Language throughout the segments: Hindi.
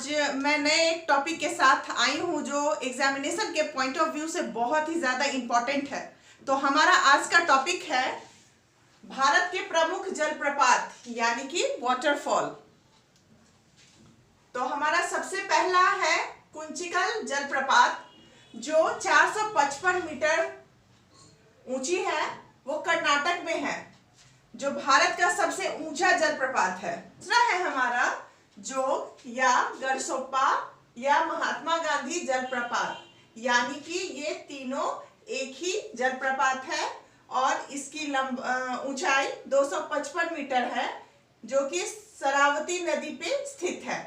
आज मैं नए एक टॉपिक के साथ आई हूँ जो एग्जामिनेशन के पॉइंट ऑफ व्यू से बहुत ही ज़्यादा इम्पोर्टेंट है। तो हमारा आज का टॉपिक है भारत के प्रमुख जलप्रपात यानी कि वाटरफॉल। तो हमारा सबसे पहला है कुंचिकल जलप्रपात जो 455 मीटर ऊंची है, वो कर्नाटक में है, जो भारत का सबसे ऊंचा जलप्रपात है। दूसरा है हमारा जोग या गरसोप्पा या महात्मा गांधी जलप्रपात, यानी कि ये तीनों एक ही जलप्रपात है और इसकी ऊंचाई 255 मीटर है, जो कि शरावती नदी पे स्थित है।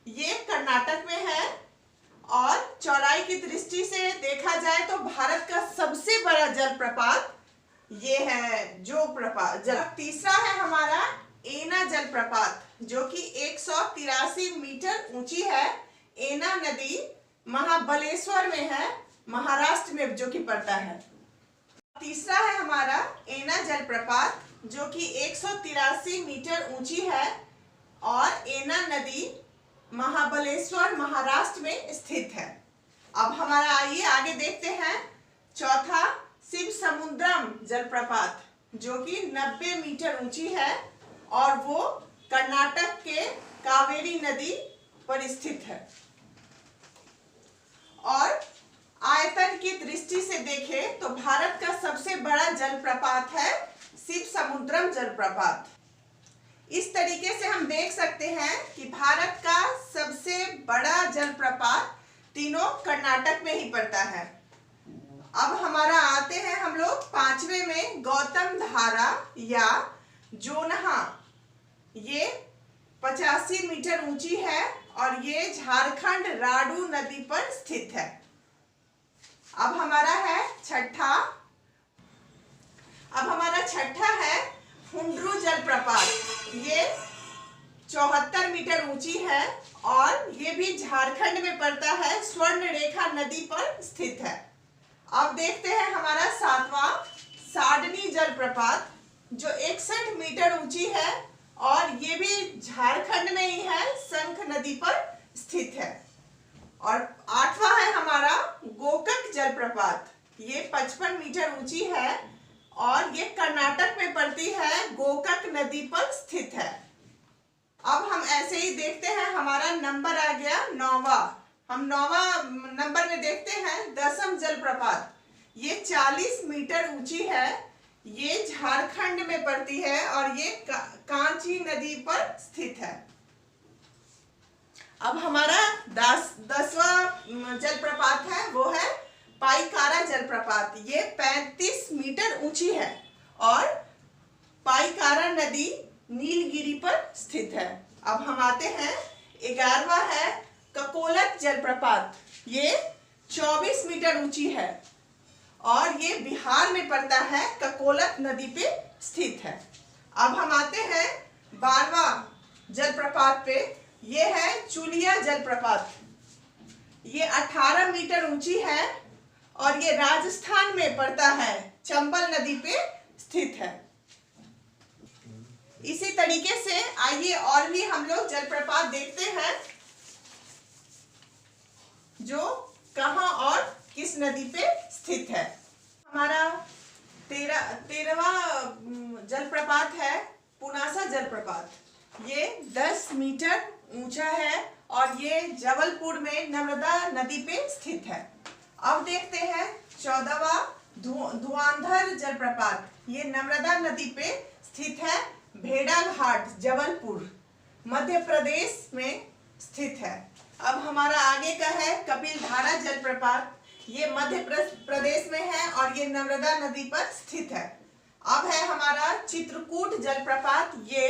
ये कर्नाटक में है और चौड़ाई की दृष्टि से देखा जाए तो भारत का सबसे बड़ा जलप्रपात ये है जोग प्रपात। तीसरा है हमारा एना जलप्रपात जो कि 183 मीटर ऊंची है। एना नदी महाबलेश्वर में है, महाराष्ट्र में जो कि पड़ता है। तीसरा है हमारा एना जलप्रपात जो कि 183 मीटर ऊंची है और एना नदी महाबलेश्वर महाराष्ट्र में स्थित है। अब हमारा आइए आगे देखते हैं चौथा शिवसमुद्रम जलप्रपात जो कि 90 मीटर ऊंची है और वो कर्नाटक के कावेरी नदी पर स्थित है। और आयतन की दृष्टि से देखें तो भारत का सबसे बड़ा जलप्रपात है शिवसमुद्रम जलप्रपात। इस तरीके से हम देख सकते हैं कि भारत का सबसे बड़ा जलप्रपात तीनों कर्नाटक में ही पड़ता है। अब हमारा आते हैं हम लोग पांचवे में गौतम धारा या जोनहा। ये 85 मीटर ऊंची है और ये झारखंड राडू नदी पर स्थित है। अब हमारा छठा है हुंड्रू जलप्रपात। ये 74 मीटर ऊंची है और ये भी झारखंड में पड़ता है, स्वर्ण रेखा नदी पर स्थित है। अब देखते हैं हमारा सातवां साडनी जलप्रपात जो 61 मीटर ऊंची है और ये भी झारखंड में ही है, शंख नदी पर स्थित है। और आठवां है हमारा गोकक जलप्रपात। ये 55 मीटर ऊंची है और ये कर्नाटक में पड़ती है, गोकक नदी पर स्थित है। अब हम ऐसे ही देखते हैं, हमारा नंबर आ गया 9वां। हम 9वां नंबर में देखते हैं दसम जलप्रपात। ये 40 मीटर ऊंची है, ये झारखंड में पड़ती है और ये कांची नदी पर स्थित है। अब हमारा 10वां जलप्रपात है, वो है पाइकारा जलप्रपात। ये 35 मीटर ऊंची है और पाइकारा नदी नीलगिरी पर स्थित है। अब हम आते हैं 11वां है ककोलत जलप्रपात। ये 24 मीटर ऊंची है और ये बिहार में पड़ता है, ककोलत नदी पे स्थित है। अब हम आते हैं 12वां जलप्रपात पे, ये है चुलिया जलप्रपात। ये 18 मीटर ऊंची है और ये राजस्थान में पड़ता है, चंबल नदी पे स्थित है। इसी तरीके से आइए और भी हम लोग जलप्रपात देखते हैं जो कहां और किस नदी पे स्थित है। हमारा 13वां जलप्रपात है पुनासा जलप्रपात। ये 10 मीटर ऊंचा है और ये जबलपुर में नर्मदा नदी पे स्थित है। अब देखते हैं 14वां धुआंधर जलप्रपात। ये नर्मदा नदी पे स्थित है, भेड़ाघाट जबलपुर मध्य प्रदेश में स्थित है। अब हमारा आगे का है कपिलधारा जलप्रपात। ये मध्य प्रदेश में है और ये नर्मदा नदी पर स्थित है। अब है हमारा चित्रकूट जलप्रपात। ये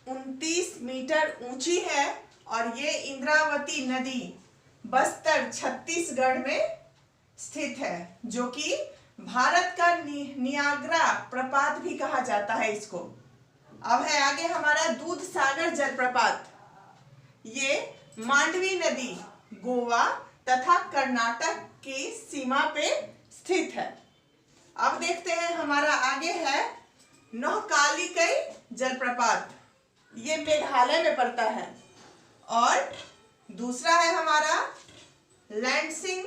29 मीटर ऊंची है और ये इंद्रावती नदी बस्तर छत्तीसगढ़ में स्थित है, जो कि भारत का नियाग्रा प्रपात भी कहा जाता है इसको। अब है आगे हमारा दूध सागर जलप्रपात। ये मांडवी नदी गोवा तथा कर्नाटक की सीमा पे स्थित है। अब देखते हैं हमारा आगे है नौकालिकई जलप्रपात। ये मेघालय में पड़ता है और दूसरा है हमारा लैंडसिंग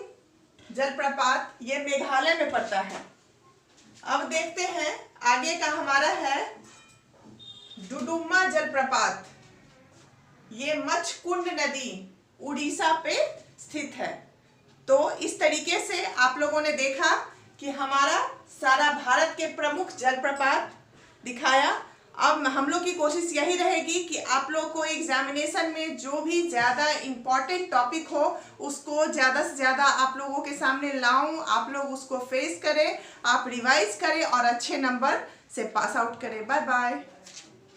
जलप्रपात, ये मेघालय में पड़ता है। अब देखते हैं आगे का हमारा है डुडुमा जलप्रपात, ये मच्छकुंड नदी उड़ीसा पे स्थित है। तो इस तरीके से आप लोगों ने देखा कि हमारा सारा भारत के प्रमुख जलप्रपात दिखाया। अब हम लोग की कोशिश यही रहेगी कि आप लोग को एग्जामिनेशन में जो भी ज़्यादा इम्पॉर्टेंट टॉपिक हो उसको ज़्यादा से ज़्यादा आप लोगों के सामने लाऊं, आप लोग उसको फेस करें, आप रिवाइज करें और अच्छे नंबर से पास आउट करें। Bye bye.